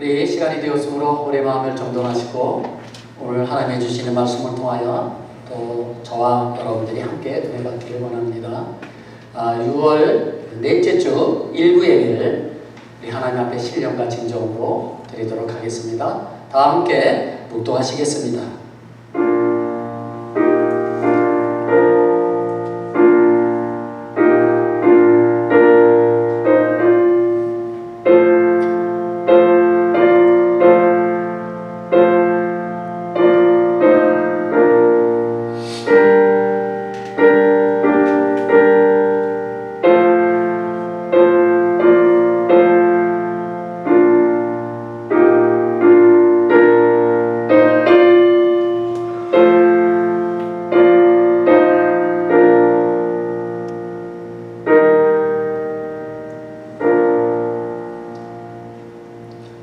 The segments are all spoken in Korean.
우리 시간이 되었으므로 우리 마음을 정돈하시고 오늘 하나님이 주시는 말씀을 통하여 또 저와 여러분들이 함께 은혜받기를 원합니다. 6월 넷째 주 일부 예배를 우리 하나님 앞에 신령과 진정으로 드리도록 하겠습니다. 다 함께 묵도하시겠습니다.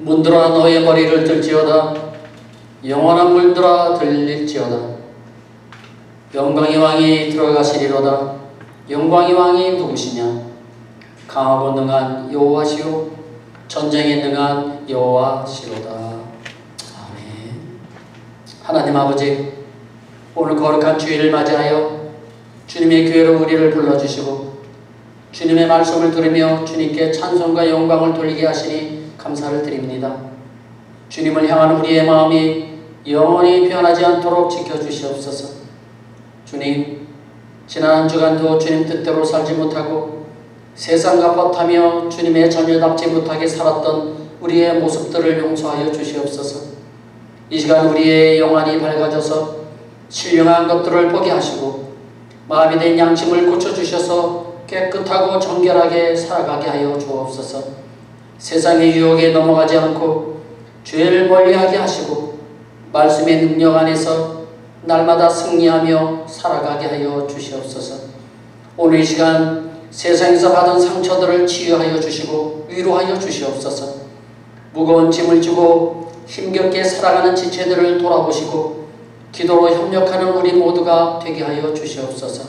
문들아 너의 머리를 들지어다. 영원한 물들아 들릴지어다. 영광의 왕이 들어가시리로다. 영광의 왕이 누구시냐? 강하고 능한 여호와시요 전쟁에 능한 여호와시로다. 아멘. 하나님 아버지, 오늘 거룩한 주일을 맞이하여 주님의 교회로 우리를 불러주시고 주님의 말씀을 들으며 주님께 찬송과 영광을 돌리게 하시니 감사를 드립니다. 주님을 향하는 우리의 마음이 영원히 변하지 않도록 지켜주시옵소서. 주님, 지난 한 주간도 주님 뜻대로 살지 못하고 세상과 버타며 주님의 자녀답지 못하게 살았던 우리의 모습들을 용서하여 주시옵소서. 이 시간 우리의 영안이 밝아져서 신령한 것들을 보게 하시고 마음이 된 양심을 고쳐주셔서 깨끗하고 정결하게 살아가게 하여 주옵소서. 세상의 유혹에 넘어가지 않고 죄를 멀리하게 하시고 말씀의 능력 안에서 날마다 승리하며 살아가게 하여 주시옵소서. 오늘 이 시간 세상에서 받은 상처들을 치유하여 주시고 위로하여 주시옵소서. 무거운 짐을 지고 힘겹게 살아가는 지체들을 돌아보시고 기도로 협력하는 우리 모두가 되게 하여 주시옵소서.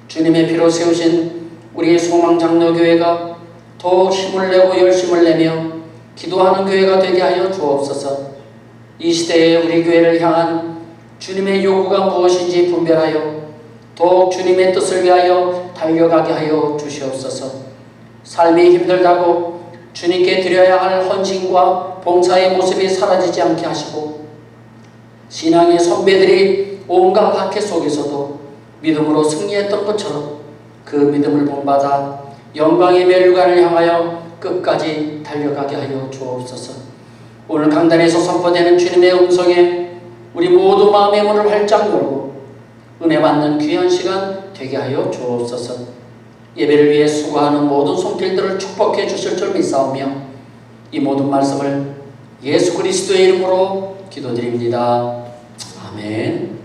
주님의 피로 세우신 우리의 소망장로교회가 더욱 힘을 내고 열심을 내며 기도하는 교회가 되게 하여 주옵소서. 이 시대에 우리 교회를 향한 주님의 요구가 무엇인지 분별하여 더욱 주님의 뜻을 위하여 달려가게 하여 주시옵소서. 삶이 힘들다고 주님께 드려야 할 헌신과 봉사의 모습이 사라지지 않게 하시고 신앙의 선배들이 온갖 박해 속에서도 믿음으로 승리했던 것처럼 그 믿음을 본받아 영광의 멸류관을 향하여 끝까지 달려가게 하여 주옵소서. 오늘 강단에서 선포되는 주님의 음성에 우리 모두 마음의 문을 활짝 열고 은혜 받는 귀한 시간 되게 하여 주옵소서. 예배를 위해 수고하는 모든 손길들을 축복해 주실 줄 믿사오며 이 모든 말씀을 예수 그리스도의 이름으로 기도드립니다. 아멘.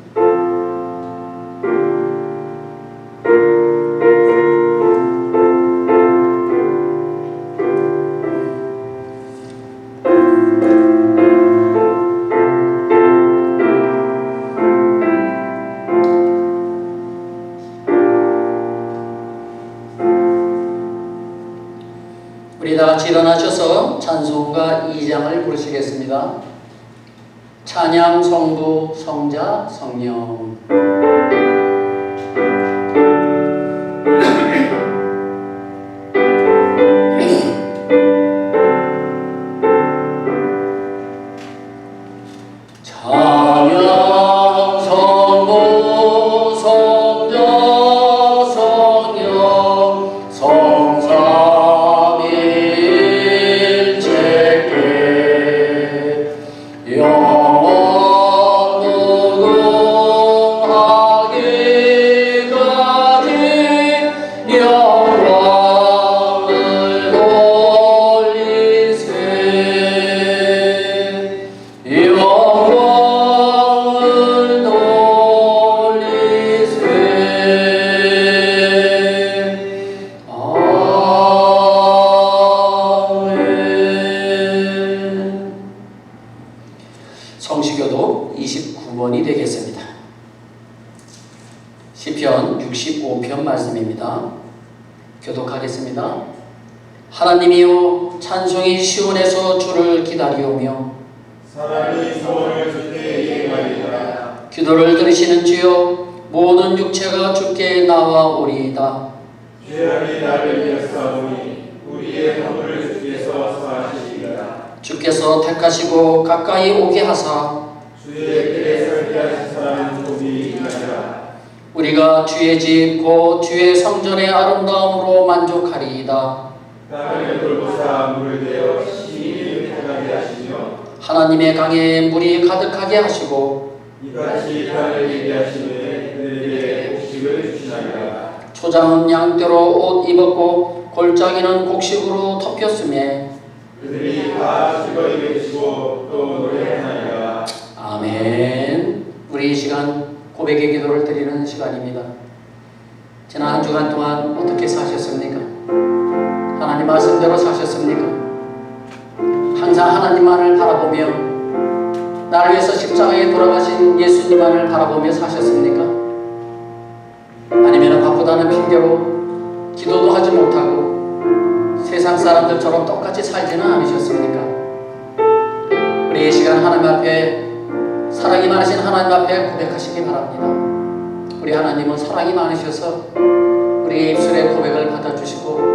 우리 다같이 일어나셔서 찬송가 2장을 부르시겠습니다. 찬양 성부 성자 성령. 영원 무궁하게 하나님이여 찬송이 시온에서 주를 기다리오며 사람이 소원을 주께 예가리라. 기도를 들으시는 주여 모든 육체가 주께 나와오리이다. 죄악이 나를 위하사오니 우리의 허물을 주께서 사하시리라. 주께서 택하시고 가까이 오게 하사 주의 길에 설게 하신 사람은 복이 있나이다. 우리가 주의 집 곧 주의 성전의 아름다움으로 만족하리이다. 땅을 돌보사 물을 내어 시인을 행하게 하시며 하나님의 강에 물이 가득하게 하시고 이같이 땅을 예비하시되 그들에게 곡식을 주시나이다. 초장은 양떼로 옷 입었고 골짜기는 곡식으로 덮였으며 그들이 다 즐거이 외치고 또 노래하나이다. 아멘. 우리 이 시간 고백의 기도를 드리는 시간입니다. 지난 한 주간 동안 어떻게 사셨습니까? 하나님 말씀대로 사셨습니까? 항상 하나님만을 바라보며 나를 위해서 십자가에 돌아가신 예수님만을 바라보며 사셨습니까? 아니면 바쁘다는 핑계로 기도도 하지 못하고 세상 사람들처럼 똑같이 살지는 않으셨습니까? 우리 이 시간 하나님 앞에 사랑이 많으신 하나님 앞에 고백하시기 바랍니다. 우리 하나님은 사랑이 많으셔서 우리의 입술의 고백을 받아주시고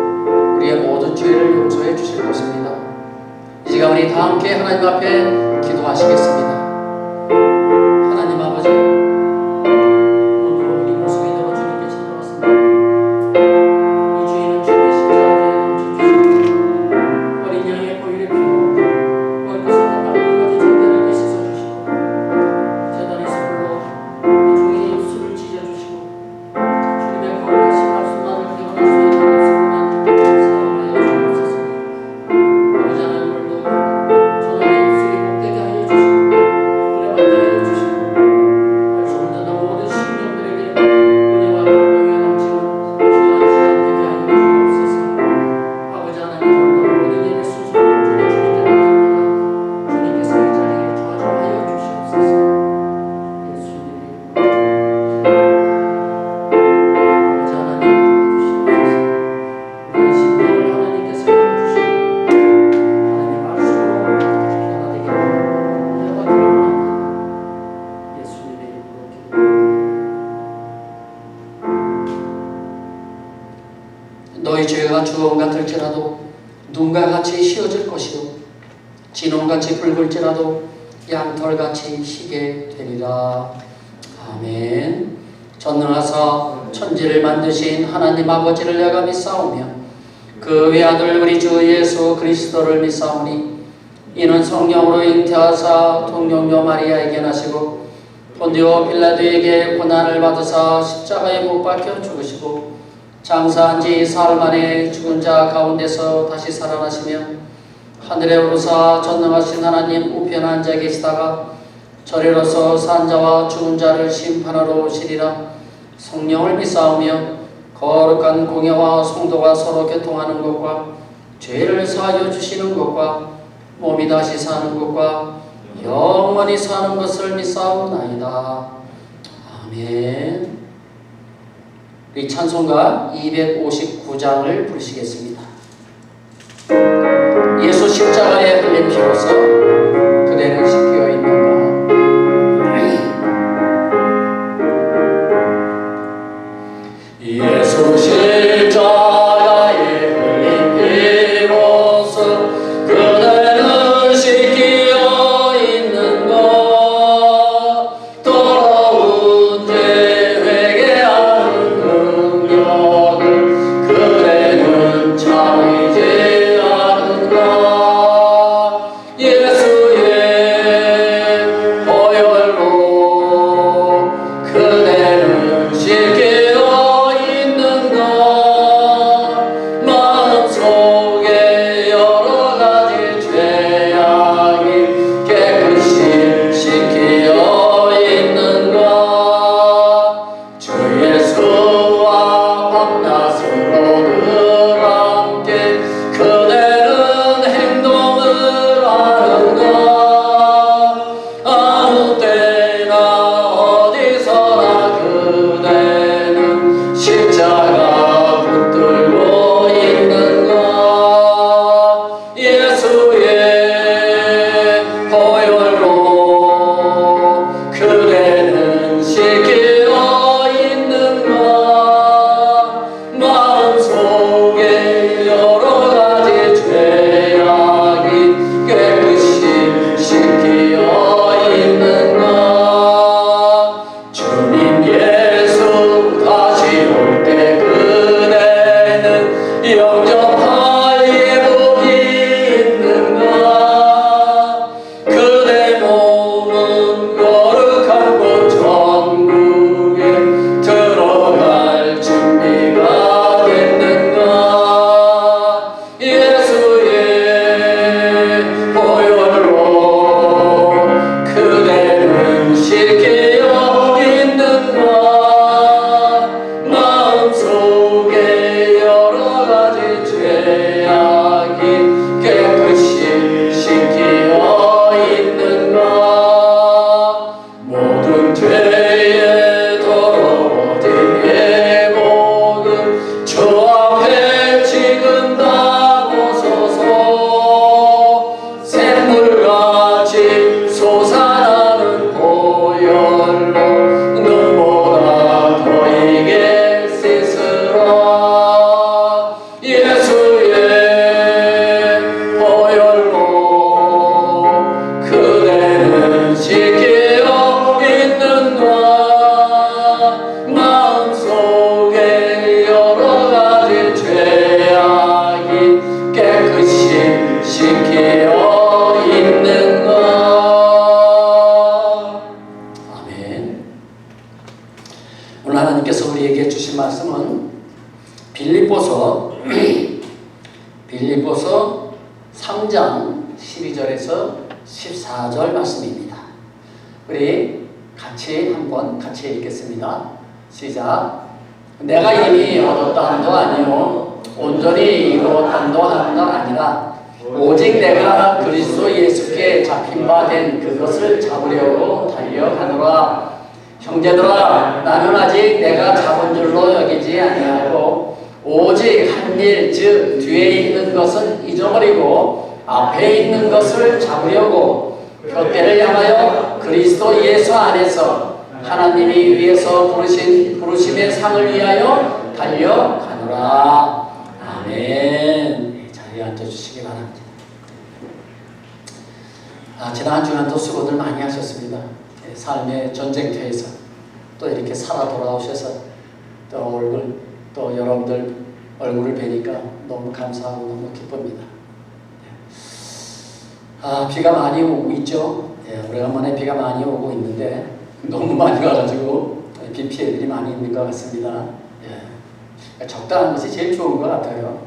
우리의 모든 죄를 용서해 주실 것입니다. 이 시간 우리 다 함께 하나님 앞에 기도하시겠습니다. 하나님 아버지, 오늘 우리 모습이 되어 주님께 찾아왔습니다. 이 주인은 주의 십자가에 감춰주시고 어린 양의 보혈의 피로 벌거벗어 발목까지 천대를 씻어주시고 재단의 손으로 이 종의 입술을 찢어주시고 주님의 거룩하신 말씀만을 기원할 수 있는 말씀만 사용하여 주옵소서. 아버지 하나님, 오늘도 저녁의 입술이 복되게 하여 주시고 은혜 받게 하여 주시고 말씀을 듣는 모든 신령들에게 은혜와 감동이 넘치는 귀한 시간 되게 하여 주옵소서. 아버지 하나님, 오늘도 모든 일을 순수한 주님께 맡깁니다. 주님께서 이 자리에 좌정하여 주시옵소서. 예수님의 아버지 하나님 도와주시옵소서. 우리의 심령을 하나님께 세워주시고 하나님의 말씀으로 변화되기를 은혜가 기원합니다. 예수님의 이름으로 기도합니다. 너희 죄가 주홍 같을지라도 눈과 같이 휘어질 것이요 진홍같이 붉을지라도 양털같이 희게 되리라. 아멘. 전능하사 천지를 만드신 하나님 아버지를 내가 믿사오며 그 외아들 우리 주 예수 그리스도를 믿사오니 이는 성령으로 잉태하사 동정녀 마리아에게 나시고 본디오 빌라도에게 고난을 받으사 십자가에 못 박혀 죽으시고 장사한 지 사흘 만에 죽은 자 가운데서 다시 살아나시며 하늘에 오르사 전능하신 하나님 우편에 앉아 계시다가 저리로서 산 자와 죽은 자를 심판하러 오시리라. 성령을 믿사오며 거룩한 공예와 성도가 서로 교통하는 것과 죄를 사하여 주시는 것과 몸이 다시 사는 것과 영원히 사는 것을 믿사오나이다. 아멘. 우리 찬송가 259장을 부르시겠습니다. 예수 십자가에 흘린 피로써 그대는 씻겨 있는가. 예수 십자가에 흘린 피로써 그대는 씻겨 있는가. 더러운 죄 회개하는 능력을 그대는 참이지 않은가. 예수의 보혈로 그대는 씻겨 있는가. 마음속에 여러 가지 죄악이 깨끗이 씻겨 있는가. 주 예수와 밤낮으로 늘 함께 그대는 행동을 하는가. 아무 때나 어디서나 그대는 십자가 붙들고 있는가. 3장 12절에서 14절 말씀입니다. 우리 같이 읽겠습니다. 시작. 내가 이미 얻었다 함도 아니요 온전히 이루었다 함도 아니라 오직 내가 그리스도 예수께 잡힌 바 된 그것을 잡으려고 달려가노라. 형제들아, 나는 아직 내가 잡은 줄로 여기지 아니하고 오직 한 일, 즉 뒤에 있는 것은 잊어버리고 앞에 있는 것을 잡으려고 표대를 향하여 그리스도 예수 안에서 하나님이 위에서 부르심의 상을 위하여 달려가노라. 아멘. 자리에 앉아주시기 바랍니다. 지난 한 주간도 수고들 많이 하셨습니다. 삶의 전쟁터에서 또 이렇게 살아 돌아오셔서 또 여러분들 얼굴을 뵈니까 너무 감사하고 너무 기쁩니다. 비가 많이 오고 있죠. 오래간만에 비가 많이 오고 있는데 너무 많이 와가지고 비 피해들이 많이 있는 것 같습니다. 적당한 것이 제일 좋은 것 같아요.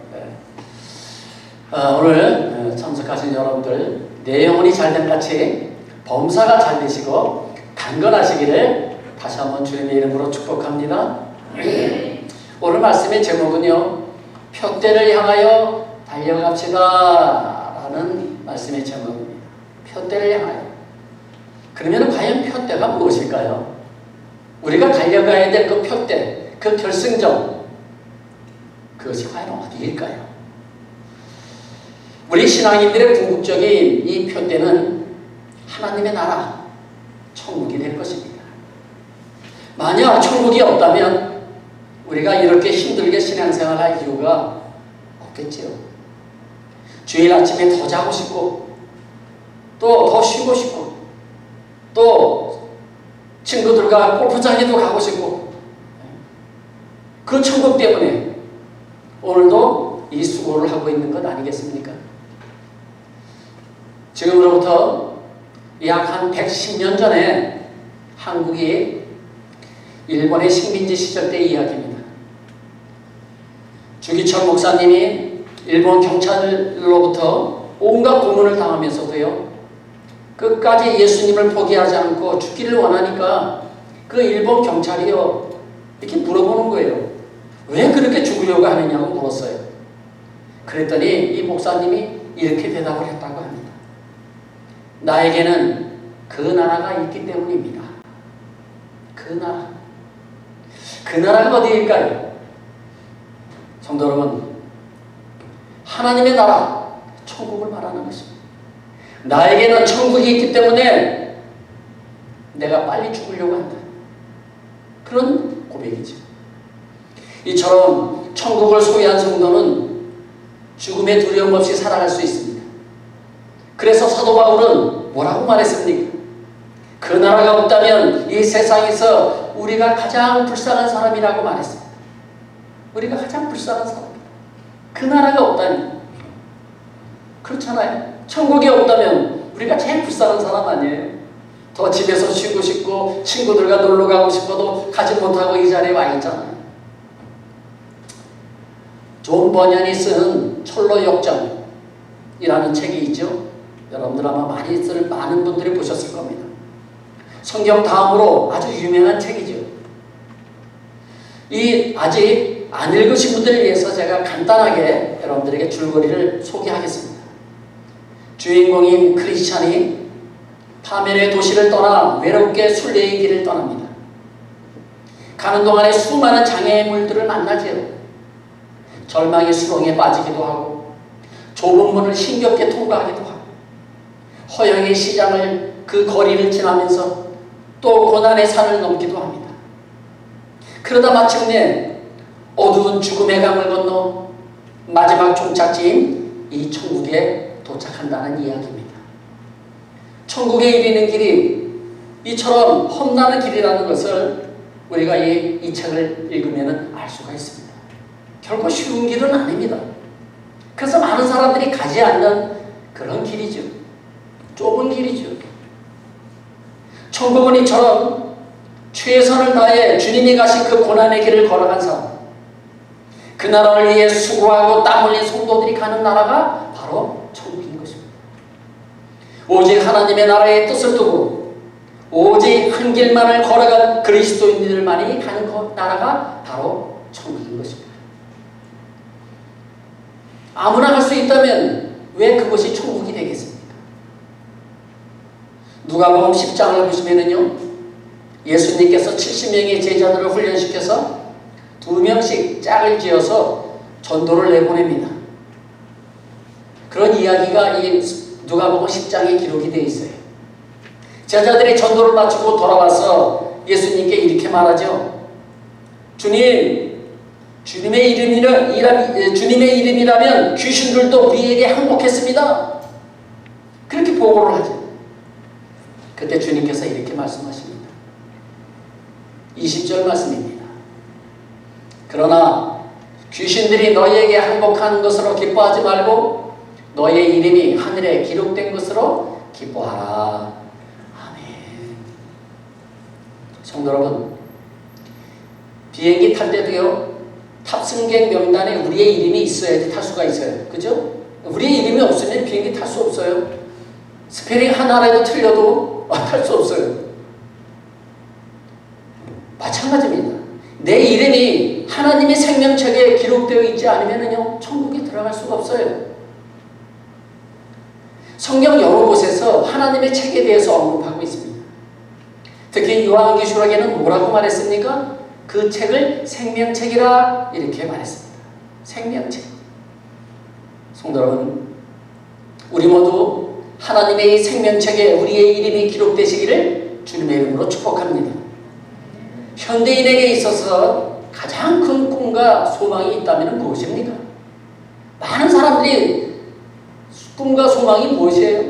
오늘 참석하신 여러분들 내 영혼이 잘된 같이 범사가 잘 되시고 강건하시기를 다시 한번 주님의 이름으로 축복합니다. 오늘 말씀의 제목은요, 표대를 향하여 달려갑시다 라는 말씀의 제목입니다. 표대를 향하여. 그러면 과연 표대가 무엇일까요? 우리가 달려가야 될 그 표대, 그 결승점, 그것이 과연 어디일까요? 우리 신앙인들의 궁극적인 이 표대는 하나님의 나라, 천국이 될 것입니다. 만약 천국이 없다면 우리가 이렇게 힘들게 신앙생활할 이유가 없겠지요. 주일 아침에 더 자고 싶고 또 더 쉬고 싶고 또 친구들과 골프장에도 가고 싶고 그 천국 때문에 오늘도 이 수고를 하고 있는 것 아니겠습니까? 지금으로부터 약 한 110년 전에 한국이 일본의 식민지 시절 때 이야기입니다. 주기철 목사님이 일본 경찰로부터 온갖 고문을 당하면서도요, 끝까지 예수님을 포기하지 않고 죽기를 원하니까 그 일본 경찰이요, 이렇게 물어보는 거예요. 왜 그렇게 죽으려고 하느냐고 물었어요. 그랬더니 이 목사님이 이렇게 대답을 했다고 합니다. 나에게는 그 나라가 있기 때문입니다. 그 나라. 그 나라가 어디일까요? 성도 여러분, 하나님의 나라, 천국을 말하는 것입니다. 나에게는 천국이 있기 때문에 내가 빨리 죽으려고 한다. 그런 고백이죠. 이처럼 천국을 소유한 성도는 죽음의 두려움 없이 살아갈 수 있습니다. 그래서 사도 바울은 뭐라고 말했습니까? 그 나라가 없다면 이 세상에서 우리가 가장 불쌍한 사람이라고 말했습니다. 우리가 가장 불쌍한 사람이다. 그 나라가 없다니. 그렇잖아요. 천국이 없다면 우리가 제일 불쌍한 사람 아니에요? 더 집에서 쉬고 싶고 친구들과 놀러 가고 싶어도 가지 못하고 이 자리에 와 있잖아요. 존 버년이 쓴 철로 역정이라는 책이 있죠. 여러분들 아마 많은 분들이 보셨을 겁니다. 성경 다음으로 아주 유명한 책이죠. 이 아직 안 읽으신 분들을 위해서 제가 간단하게 여러분들에게 줄거리를 소개하겠습니다. 주인공인 크리스찬이 파멸의 도시를 떠나 외롭게 순례의 길을 떠납니다. 가는 동안에 수많은 장애물들을 만나지요. 절망의 수렁에 빠지기도 하고 좁은 문을 힘겹게 통과하기도 하고 허영의 시장을 그 거리를 지나면서 또 고난의 산을 넘기도 합니다. 그러다 마침내 어두운 죽음의 강을 건너 마지막 종착지인 이 천국에 도착한다는 이야기입니다. 천국에 이르는 길이 이처럼 험난한 길이라는 것을 우리가 이 책을 읽으면 알 수가 있습니다. 결코 쉬운 길은 아닙니다. 그래서 많은 사람들이 가지 않는 그런 길이죠. 좁은 길이죠. 천국은 이처럼 최선을 다해 주님이 가신 그 고난의 길을 걸어간 사람, 그 나라를 위해 수고하고 땀 흘린 성도들이 가는 나라가 바로 천국입니다. 오직 하나님의 나라의 뜻을 두고 오직 한 길만을 걸어간 그리스도인들만이 가는 그 나라가 바로 천국인 것입니다. 아무나 갈 수 있다면 왜 그것이 천국이 되겠습니까? 누가복음 10장을 보시면은요, 예수님께서 70명의 제자들을 훈련시켜서 2명씩 짝을 지어서 전도를 내보냅니다. 그런 이야기가 이 누가복음 10장에 기록이 되어 있어요. 제자들이 전도를 마치고 돌아와서 예수님께 이렇게 말하죠. 주님의 이름이라면 귀신들도 우리에게 항복했습니다. 그렇게 보고를 하죠. 그때 주님께서 이렇게 말씀하십니다. 20절 말씀입니다. 그러나 귀신들이 너희에게 항복하는 것으로 기뻐하지 말고 너희의 이름이 하늘에 기록된 것으로 기뻐하라. 아멘. 성도 여러분, 비행기 탈 때도요, 탑승객 명단에 우리의 이름이 있어야지 탈 수가 있어요. 그죠? 우리의 이름이 없으면 비행기 탈 수 없어요. 스페링 하나라도 틀려도 탈 수 없어요. 마찬가지입니다. 내 이름이 하나님의 생명책에 기록되어 있지 않으면요, 천국에 들어갈 수가 없어요. 성경 여러 곳에서 하나님의 책에 대해서 언급하고 있습니다. 특히 요한계시록에는 뭐라고 말했습니까? 그 책을 생명책이라 이렇게 말했습니다. 생명책. 성도 여러분, 우리 모두 하나님의 이 생명책에 우리의 이름이 기록되시기를 주님의 이름으로 축복합니다. 현대인에게 있어서 가장 큰 꿈과 소망이 있다면 무엇입니까? 많은 사람들이 꿈과 소망이 무엇이에요?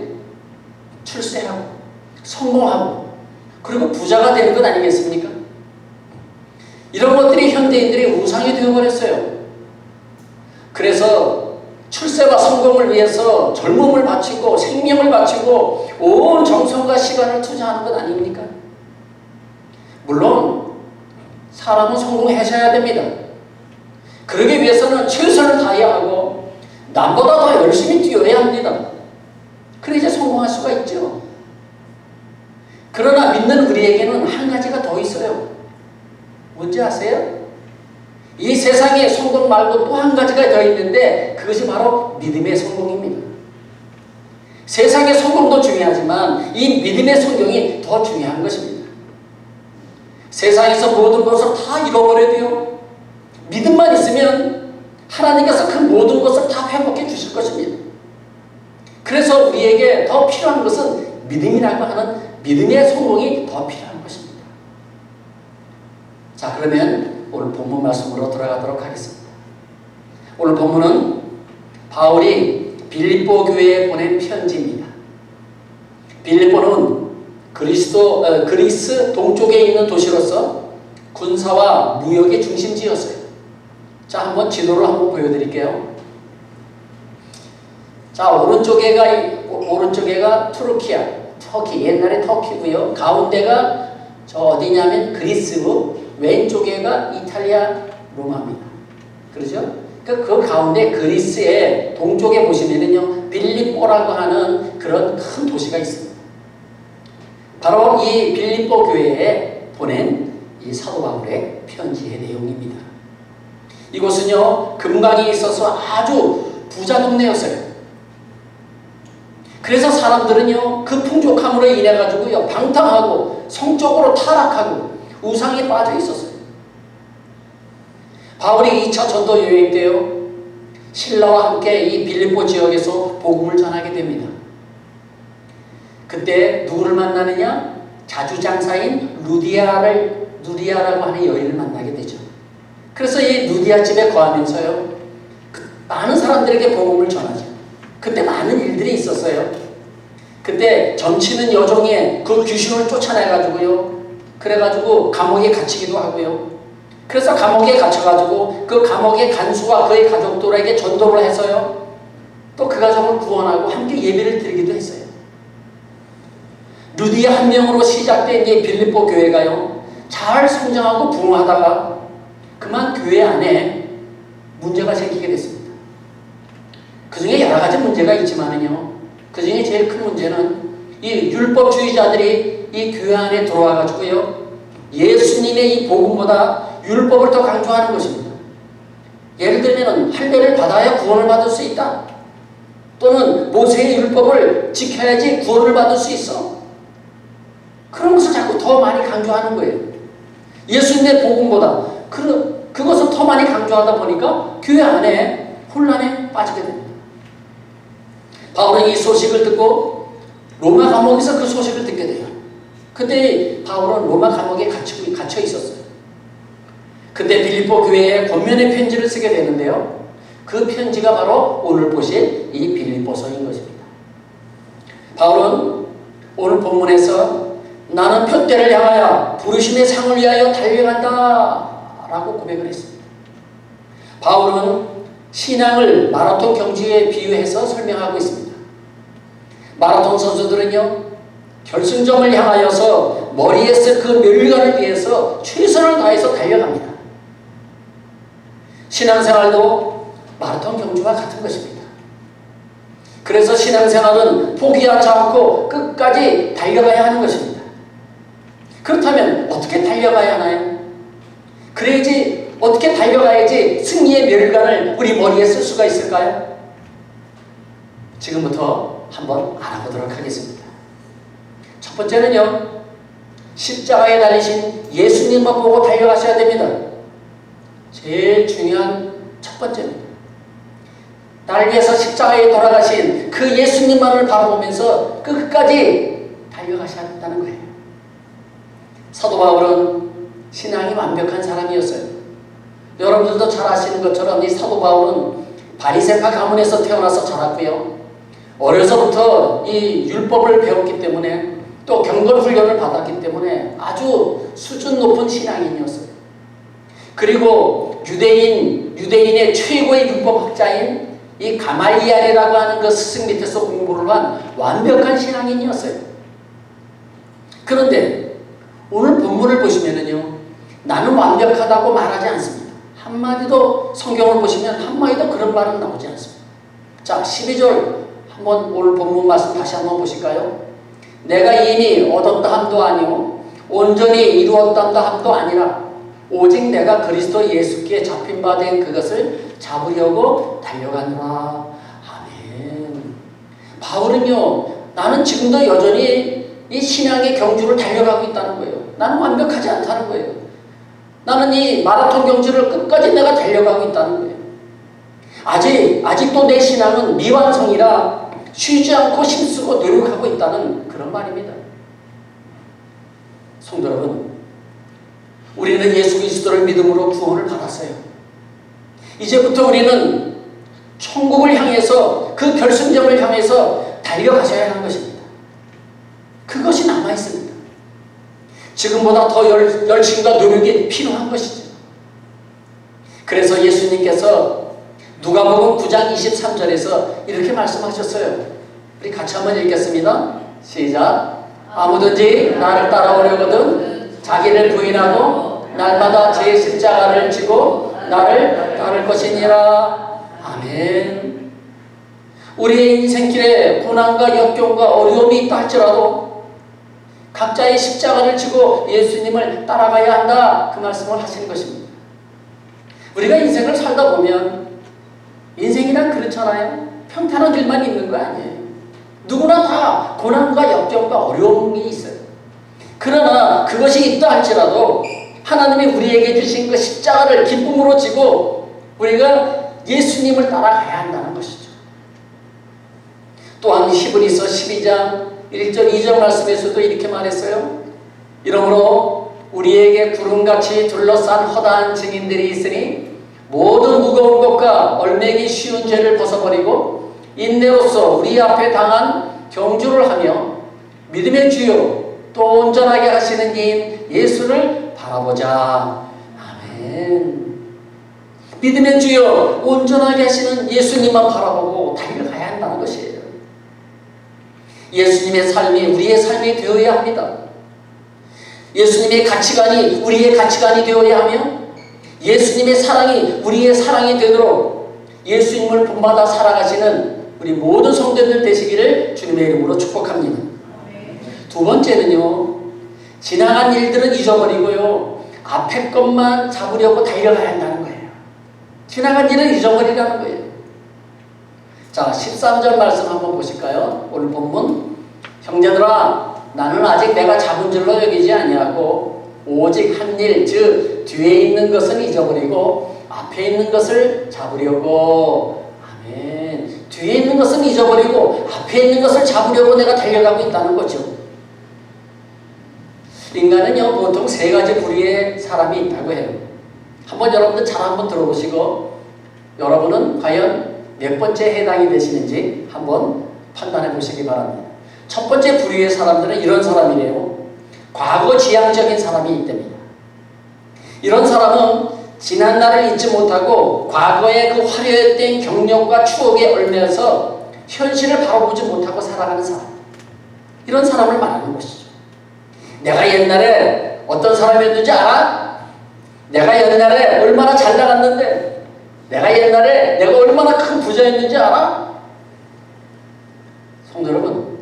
출세하고 성공하고 그리고 부자가 되는 것 아니겠습니까? 이런 것들이 현대인들의 우상이 되어버렸어요. 그래서 출세와 성공을 위해서 젊음을 바치고 생명을 바치고 온 정성과 시간을 투자하는 것 아닙니까? 물론 사람은 성공하셔야 됩니다. 그러기 위해서는 최선을 다해야 하고 남보다 더 열심히 뛰어야 합니다. 그래야 성공할 수가 있죠. 그러나 믿는 우리에게는 한 가지가 더 있어요. 뭔지 아세요? 이 세상에 성공 말고 또 한 가지가 더 있는데 그것이 바로 믿음의 성공입니다. 세상의 성공도 중요하지만 이 믿음의 성공이 더 중요한 것입니다. 세상에서 모든 것을 다 잃어버려도요, 믿음만 있으면 하나님께서 그 모든 것을 다 회복해 주실 것입니다. 그래서 우리에게 더 필요한 것은 믿음이라고 하는 믿음의 성공이 더 필요한 것입니다. 자, 그러면 오늘 본문 말씀으로 들어가도록 하겠습니다. 오늘 본문은 바울이 빌립보 교회에 보낸 편지입니다. 빌립보는 그리스 동쪽에 있는 도시로서 군사와 무역의 중심지였어요. 자, 한번 지도를 한번 보여드릴게요. 자, 오른쪽에가 터키, 옛날에 터키고요. 가운데가 저 어디냐면 그리스고, 왼쪽에가 이탈리아 로마입니다. 그렇죠? 그 가운데 그리스의 동쪽에 보시면은요, 빌립보라고 하는 그런 큰 도시가 있습니다. 바로 이 빌립보 교회에 보낸 이 사도 바울의 편지의 내용입니다. 이곳은요, 금강이 있어서 아주 부자 동네였어요. 그래서 사람들은요, 그 풍족함으로 인해 가지고요, 방탕하고 성적으로 타락하고 우상에 빠져 있었어요. 바울이 2차 전도 여행 때요, 신라와 함께 이 빌립보 지역에서 복음을 전하게 됩니다. 그때 누구를 만나느냐? 자주장사인 루디아라고 하는 여인을 만나게 되죠. 그래서 이 루디아 집에 거하면서요, 많은 사람들에게 복음을 전하죠. 그때 많은 일들이 있었어요. 그때 점치는 여종이 그 귀신을 쫓아내가지고요, 그래가지고 감옥에 갇히기도 하고요. 그래서 감옥에 갇혀가지고 그 감옥의 간수와 그의 가족들에게 전도를 해서요, 또 그 가족을 구원하고 함께 예배를 드리기도 했어요. 루디아 한 명으로 시작된 이 빌립보 교회가요, 잘 성장하고 부흥하다가 그만 교회 안에 문제가 생기게 됐습니다. 그 중에 여러 가지 문제가 있지만은요, 그 중에 제일 큰 문제는 이 율법주의자들이 이 교회 안에 들어와 가지고요, 예수님의 이 복음보다 율법을 더 강조하는 것입니다. 예를 들면 할례를 받아야 구원을 받을 수 있다, 또는 모세의 율법을 지켜야지 구원을 받을 수 있어, 그런 것을 자꾸 더 많이 강조하는 거예요. 예수님의 복음보다 그것을 더 많이 강조하다 보니까 교회 안에 혼란에 빠지게 됩니다. 바울은 이 소식을 듣고 로마 감옥에서 그 소식을 듣게 돼요. 그때 바울은 로마 감옥에 갇혀 있었어요. 그때 빌립보 교회에 권면의 편지를 쓰게 되는데요, 그 편지가 바로 오늘 보실 이 빌립보서인 것입니다. 바울은 오늘 본문에서 나는 표대를 향하여 부르심의 상을 위하여 달려간다 라고 고백을 했습니다. 바울은 신앙을 마라톤 경주에 비유해서 설명하고 있습니다. 마라톤 선수들은요, 결승점을 향하여서 머리에 쓸 그 멸관을 위해서 최선을 다해서 달려갑니다. 신앙생활도 마라톤 경주와 같은 것입니다. 그래서 신앙생활은 포기하지 않고 끝까지 달려가야 하는 것입니다. 그렇다면 어떻게 달려가야 하나요? 그래야지, 어떻게 달려가야지 승리의 멸관을 우리 머리에 쓸 수가 있을까요? 지금부터 한번 알아보도록 하겠습니다. 첫 번째는요, 십자가에 달리신 예수님만 보고 달려가셔야 됩니다. 제일 중요한 첫 번째입니다. 나를 위해서 십자가에 돌아가신 그 예수님만을 바라보면서 끝까지 달려가셔야 한다는 거예요. 사도 바울은 신앙이 완벽한 사람이었어요. 여러분들도 잘 아시는 것처럼 이 사도 바울은 바리새파 가문에서 태어나서 자랐고요, 어려서부터 이 율법을 배웠기 때문에, 또 경건 훈련을 받았기 때문에 아주 수준 높은 신앙인이었어요. 그리고 유대인의 최고의 율법학자인 이 가말리엘이라고 하는 그 스승 밑에서 공부를 한 완벽한 신앙인이었어요. 그런데 오늘 본문을 보시면은요, 나는 완벽하다고 말하지 않습니다. 한마디도, 성경을 보시면 한마디도 그런 말은 나오지 않습니다. 자, 12절 한번 오늘 본문 말씀 다시 한번 보실까요? 내가 이미 얻었다 함도 아니오 온전히 이루었다 함도 아니라 오직 내가 그리스도 예수께 잡힌 바 된 그것을 잡으려고 달려가노라. 아멘. 바울은요, 나는 지금도 여전히 이 신앙의 경주를 달려가고 있다는 거예요. 나는 완벽하지 않다는 거예요. 나는 이 마라톤 경주를 끝까지 내가 달려가고 있다는 거예요. 아직도 내 신앙은 미완성이라 쉬지 않고 힘쓰고 노력하고 있다는 그런 말입니다. 성도 여러분, 우리는 예수 그리스도를 믿음으로 구원을 받았어요. 이제부터 우리는 천국을 향해서, 그 결승점을 향해서 달려가셔야 하는 것입니다. 그것이 남아있습니다. 지금보다 더 열심과 노력이 필요한 것이죠. 그래서 예수님께서 누가복음 9장 23절에서 이렇게 말씀하셨어요. 우리 같이 한번 읽겠습니다. 시작. 아무든지 나를 따라오려거든 자기를 부인하고 날마다 제 십자가를 지고 나를 따를 것이니라. 아멘. 우리의 인생길에 고난과 역경과 어려움이 있다 할지라도 각자의 십자가를 지고 예수님을 따라가야 한다, 그 말씀을 하시는 것입니다. 우리가 인생을 살다 보면, 인생이란 그렇잖아요. 평탄한 길만 있는 거 아니에요. 누구나 다 고난과 역경과 어려움이 있어요. 그러나 그것이 있다 할지라도 하나님이 우리에게 주신 그 십자가를 기쁨으로 지고 우리가 예수님을 따라가야 한다는 것이죠. 또한 히브리서 12장 1절 2절 말씀에서도 이렇게 말했어요. 이러므로 우리에게 구름같이 둘러싼 허다한 증인들이 있으니 모든 무거운 것과 얼매기 쉬운 죄를 벗어버리고 인내로서 우리 앞에 당한 경주를 하며 믿음의 주요 또 온전하게 하시는 이인 예수를 바라보자. 아멘. 믿음의 주요 온전하게 하시는 예수님만 바라보고 달려가야 한다는 것이에요. 예수님의 삶이 우리의 삶이 되어야 합니다. 예수님의 가치관이 우리의 가치관이 되어야 하며 예수님의 사랑이 우리의 사랑이 되도록 예수님을 본받아 살아가시는 우리 모든 성도들 되시기를 주님의 이름으로 축복합니다. 두 번째는요, 지나간 일들은 잊어버리고요, 앞에 것만 잡으려고 달려가야 한다는 거예요. 지나간 일은 잊어버리라는 거예요. 자, 13절 말씀 한번 보실까요? 오늘 본문. 형제들아, 나는 아직 내가 잡은 줄로 여기지 아니하고 오직 한 일, 즉 뒤에 있는 것은 잊어버리고 앞에 있는 것을 잡으려고. 아멘. 뒤에 있는 것은 잊어버리고 앞에 있는 것을 잡으려고 내가 달려가고 있다는 거죠. 인간은요, 보통 세 가지 부류의 사람이 있다고 해요. 한번 여러분들 잘 한번 들어보시고 여러분은 과연 몇 번째 해당이 되시는지 한번 판단해 보시기 바랍니다. 첫 번째 부류의 사람들은 이런 사람이래요. 과거 지향적인 사람이 있답니다. 이런 사람은 지난 날을 잊지 못하고 과거의 그 화려했던 경력과 추억에 얽매여서 현실을 바라보지 못하고 살아가는 사람. 이런 사람을 말하는 것이죠. 내가 옛날에 어떤 사람이었는지 알아? 내가 옛날에 얼마나 잘 나갔는데, 내가 옛날에 내가 얼마나 큰 부자였는지 알아? 성도 여러분,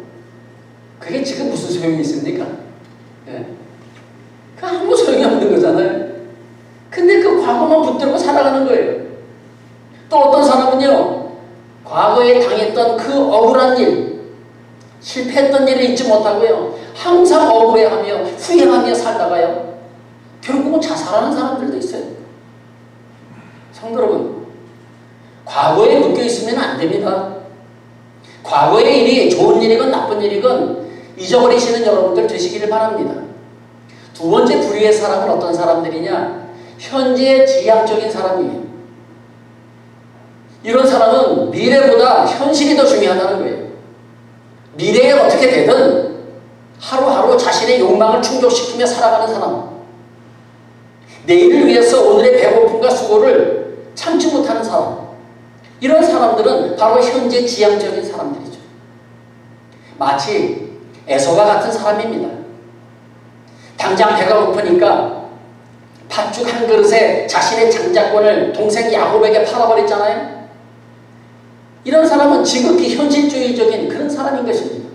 그게 지금 무슨 소용이 있습니까? 예. 그 아무 소용이 없는 거잖아요. 근데 그 과거만 붙들고 살아가는 거예요. 또 어떤 사람은요, 과거에 당했던 그 억울한 일, 실패했던 일을 잊지 못하고요, 항상 억울해하며 후회하며 살다가요, 결국은 자살하는 사람들도 있어요. 성도 여러분, 과거에 묶여있으면 안 됩니다. 과거의 일이 좋은 일이건 나쁜 일이건 잊어버리시는 여러분들 되시기를 바랍니다. 두 번째 부류의 사람은 어떤 사람들이냐? 현재 지향적인 사람이에요. 이런 사람은 미래보다 현실이 더 중요하다는 거예요. 미래에 어떻게 되든 하루하루 자신의 욕망을 충족시키며 살아가는 사람. 내일을 위해서 오늘의 배고픔과 수고를 참지 못하는 사람. 이런 사람들은 바로 현재 지향적인 사람들이죠. 마치 에서와 같은 사람입니다. 당장 배가 고프니까 팥죽 한 그릇에 자신의 장자권을 동생 야곱에게 팔아버렸잖아요. 이런 사람은 지극히 현실주의적인 그런 사람인 것입니다.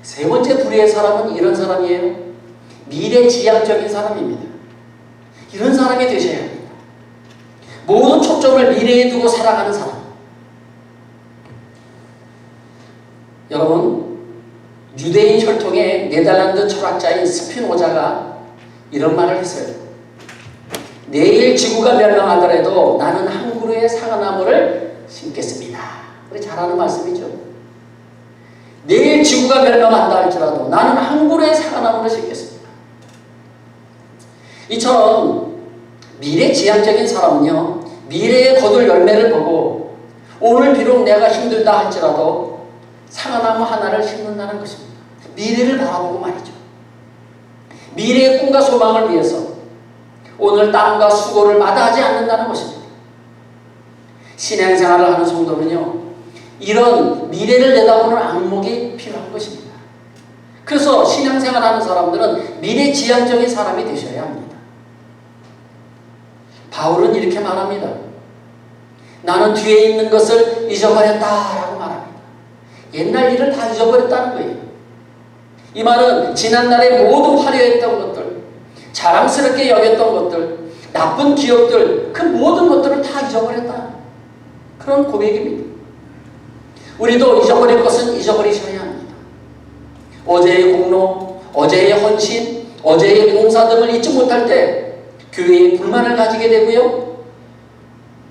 세 번째 부류의 사람은 이런 사람이에요. 미래지향적인 사람입니다. 이런 사람이 되셔야 합니다. 모든 초점을 미래에 두고 살아가는 사람. 여러분, 유대인 혈통의 네덜란드 철학자인 스피노자가 이런 말을 했어요. 내일 지구가 멸망하더라도 나는 한 그루의 사과나무를 심겠습니다. 우리 잘 아는 말씀이죠. 내일 지구가 멸망한다 할지라도 나는 한 그루의 사과나무를 심겠습니다. 이처럼 미래지향적인 사람은요, 미래에 거둘 열매를 보고 오늘 비록 내가 힘들다 할지라도 사과나무 하나를 심는다는 것입니다. 미래를 바라보고 말이죠. 미래의 꿈과 소망을 위해서 오늘 땀과 수고를 마다하지 않는다는 것입니다. 신앙생활을 하는 성도는요, 이런 미래를 내다보는 안목이 필요한 것입니다. 그래서 신앙생활하는 사람들은 미래지향적인 사람이 되셔야 합니다. 바울은 이렇게 말합니다. 나는 뒤에 있는 것을 잊어버렸다라고 말합니다. 옛날 일을 다 잊어버렸다는 거예요. 이 말은 지난날의 모든 화려했던 것들, 자랑스럽게 여겼던 것들, 나쁜 기억들, 그 모든 것들을 다 잊어버렸다. 그런 고백입니다. 우리도 잊어버릴 것은 잊어버리셔야 합니다. 어제의 공로, 어제의 헌신, 어제의 봉사 등을 잊지 못할 때 교회에 불만을 가지게 되고요,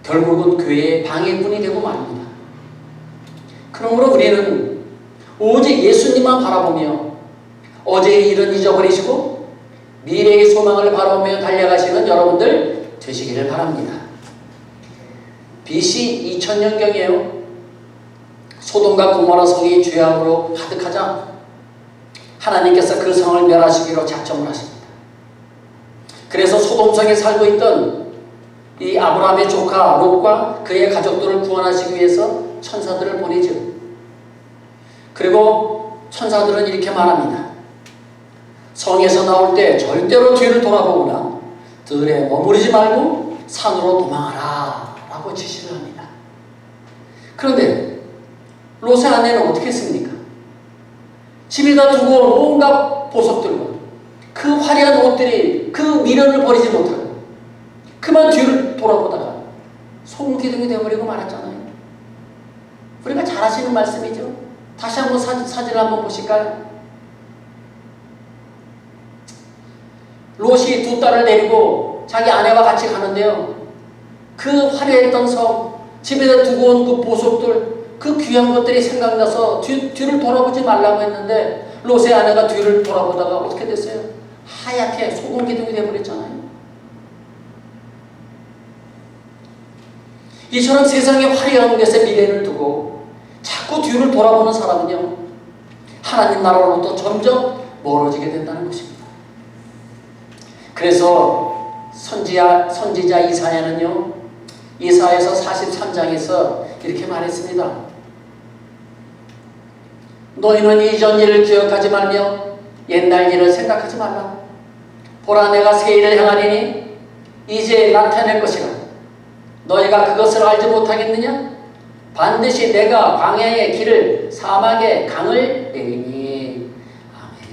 결국은 교회의 방해꾼이 되고 말입니다. 그러므로 우리는 오직 예수님만 바라보며 어제의 일은 잊어버리시고 미래의 소망을 바라보며 달려가시는 여러분들 되시기를 바랍니다. BC 2000년경이에요. 소돔과 고모라 성이 죄악으로 가득하자 하나님께서 그 성을 멸하시기로 작정을 하십니다. 그래서 소돔성에 살고 있던 이 아브라함의 조카 롯과 그의 가족들을 구원하시기 위해서 천사들을 보내죠. 그리고 천사들은 이렇게 말합니다. 성에서 나올 때 절대로 뒤를 돌아보거나 들에 머무르지 말고 산으로 도망하라 라고 지시를 합니다. 그런데 롯의 아내는 어떻게 했습니까? 집에다 두고 온 온갖 보석들과 그 화려한 옷들이 그 미련을 버리지 못하고 그만 뒤를 돌아보다가 소금기둥이 되어버리고 말았잖아요. 우리가 잘 아시는 말씀이죠. 다시 한번 사진을 한번 보실까요? 롯이 두 딸을 데리고 자기 아내와 같이 가는데요. 그 화려했던 성, 집에다 두고 온 그 보석들, 그 귀한 것들이 생각나서 뒤를 돌아보지 말라고 했는데 롯의 아내가 뒤를 돌아보다가 어떻게 됐어요? 하얗게 소금기둥이 되어버렸잖아요. 이처럼 세상에 화려한 것에 미래를 두고 자꾸 뒤를 돌아보는 사람은요, 하나님 나라로부터 점점 멀어지게 된다는 것입니다. 그래서 선지자 이사야는요, 이사야서 43장에서 이렇게 말했습니다. 너희는 이전 일을 기억하지 말며 옛날 일을 생각하지 말라. 보라, 내가 새 일을 행하리니 이제 나타낼 것이라. 너희가 그것을 알지 못하겠느냐? 반드시 내가 광야의 길을 사막의 강을 내리니.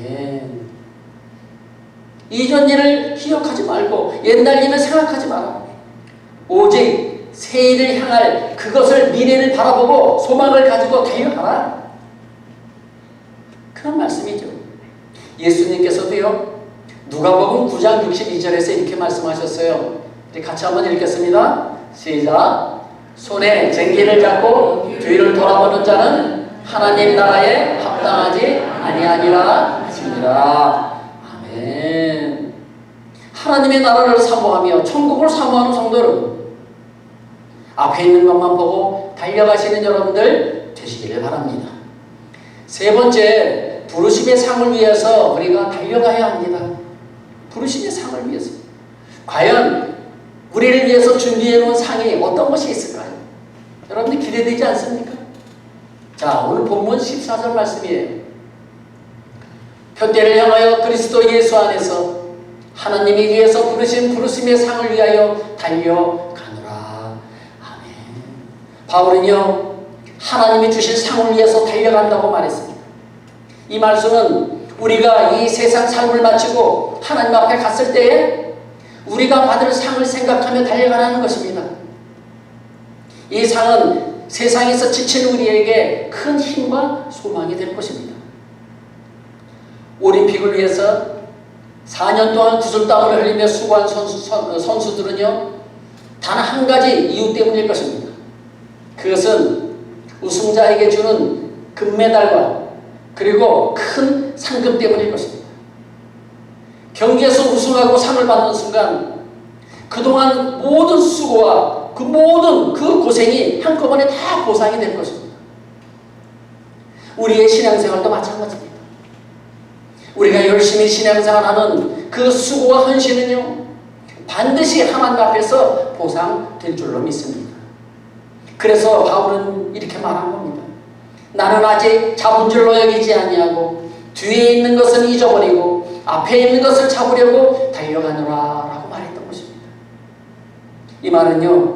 아멘. 이전 일을 기억하지 말고 옛날 일을 생각하지 마라. 오직 새 일을 향할 그것을 미래를 바라보고 소망을 가지고 달려가라. 그런 말씀이죠. 예수님께서도요, 누가복음 9장 62절에서 이렇게 말씀하셨어요. 우리 같이 한번 읽겠습니다. 시작. 손에 쟁기를 잡고 뒤를 돌아보는 자는 하나님 나라에 합당하지 아니하니라 하시니라. 아멘. 하나님의 나라를 사모하며 천국을 사모하는 성도는 앞에 있는 것만 보고 달려가시는 여러분들 되시기를 바랍니다. 세 번째, 부르심의 상을 위해서 우리가 달려가야 합니다. 부르심의 상을 위해서. 과연 우리를 위해서 준비해 놓은 상이 어떤 것이 있을까요? 여러분들 기대되지 않습니까? 자, 오늘 본문 14절 말씀이에요. 표대를 향하여 그리스도 예수 안에서 하나님이 위해서 부르신 부르심의 상을 위하여 달려가노라. 아멘. 바울은요, 하나님이 주신 상을 위해서 달려간다고 말했습니다. 이 말씀은 우리가 이 세상 삶을 마치고 하나님 앞에 갔을 때에 우리가 받을 상을 생각하며 달려가라는 것입니다. 이 상은 세상에서 지친 우리에게 큰 힘과 소망이 될 것입니다. 올림픽을 위해서 4년 동안 구슬땀을 흘리며 수고한 선수들은요, 단 한 가지 이유 때문일 것입니다. 그것은 우승자에게 주는 금메달과 그리고 큰 상금 때문일 것입니다. 경기에서 우승하고 상을 받는 순간 그동안 모든 수고와 그 모든 그 고생이 한꺼번에 다 보상이 될 것입니다. 우리의 신앙생활도 마찬가지입니다. 우리가 열심히 신앙생활하는 그 수고와 헌신은요, 반드시 하나님 앞에서 보상될 줄로 믿습니다. 그래서 바울은 이렇게 말한 겁니다. 나는 아직 잡은 줄로 여기지 아니하고 뒤에 있는 것은 잊어버리고 앞에 있는 것을 잡으려고 달려가노라 라고 말했던 것입니다. 이 말은요,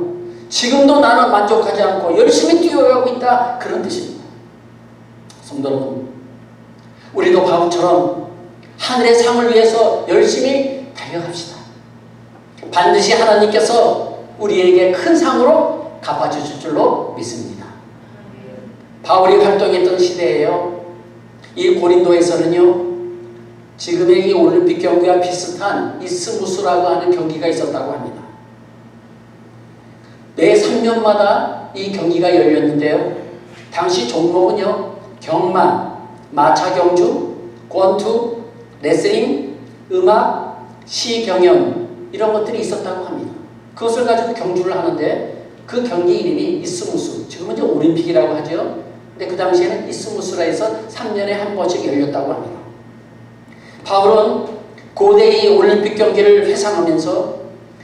지금도 나는 만족하지 않고 열심히 뛰어가고 있다, 그런 뜻입니다. 성도 여러분, 우리도 바울처럼 하늘의 상을 위해서 열심히 달려갑시다. 반드시 하나님께서 우리에게 큰 상으로 갚아주실 줄로 믿습니다. 바울이 활동했던 시대에요, 이 고린도에서는요, 지금의 이 올림픽 경기와 비슷한 이스무스라고 하는 경기가 있었다고 합니다. 매 3년마다 이 경기가 열렸는데요, 당시 종목은요, 경마, 마차경주, 권투, 레슬링, 음악, 시 경연, 이런 것들이 있었다고 합니다. 그것을 가지고 경주를 하는데 그 경기 이름이 이스무스, 지금은 이제 올림픽이라고 하죠. 근데 그 당시에는 이스무스라 해서 3년에 한 번씩 열렸다고 합니다. 바울은 고대의 올림픽 경기를 회상하면서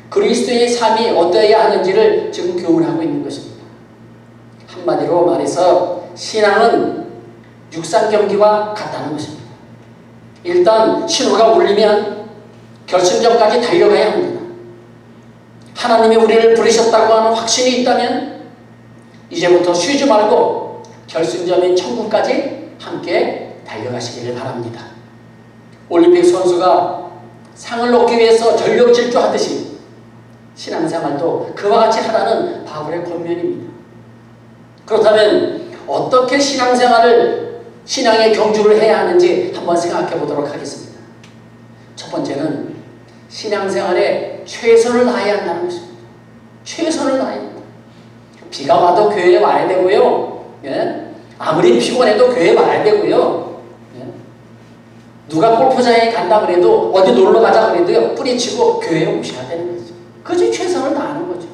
그리스도의 삶이 어떠해야 하는지를 지금 교훈하고 있는 것입니다. 한마디로 말해서 신앙은 육상 경기와 같다는 것입니다. 일단 신호가 울리면 결승점까지 달려가야 합니다. 하나님이 우리를 부르셨다고 하는 확신이 있다면 이제부터 쉬지 말고 결승점인 천국까지 함께 달려가시기를 바랍니다. 올림픽 선수가 상을 놓기 위해서 전력 질주하듯이 신앙생활도 그와 같이 하라는 바울의 권면입니다. 그렇다면 어떻게 신앙의 경주를 해야 하는지 한번 생각해 보도록 하겠습니다. 첫 번째는 신앙생활에 최선을 다해야 한다는 것입니다. 최선을 다해야 한다. 비가 와도 교회에 와야 되고요. 예? 아무리 피곤해도 교회에 와야 되고요. 예? 누가 골프장에 간다 그래도 어디 놀러 가자 그래도요. 뿌리치고 교회에 오셔야 되는 거죠. 그것이 최선을 다하는 거죠.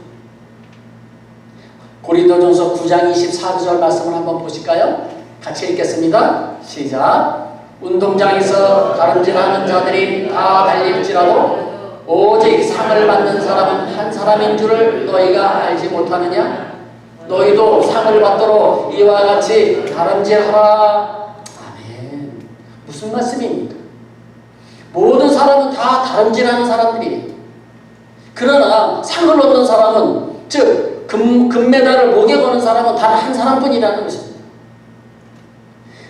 고린도전서 9장 24절 말씀을 한번 보실까요? 같이 읽겠습니다. 시작. 운동장에서 다름질하는 자들이 다 달릴지라도 오직 상을 받는 사람은 한 사람인 줄을 너희가 알지 못하느냐? 너희도 상을 받도록 이와 같이 다름질하라. 아멘. 무슨 말씀입니까? 모든 사람은 다 다름질하는 사람들이에요. 그러나 상을 얻는 사람은, 즉 금메달을 목에 거는 사람은 단 한 사람뿐이라는 것입니다.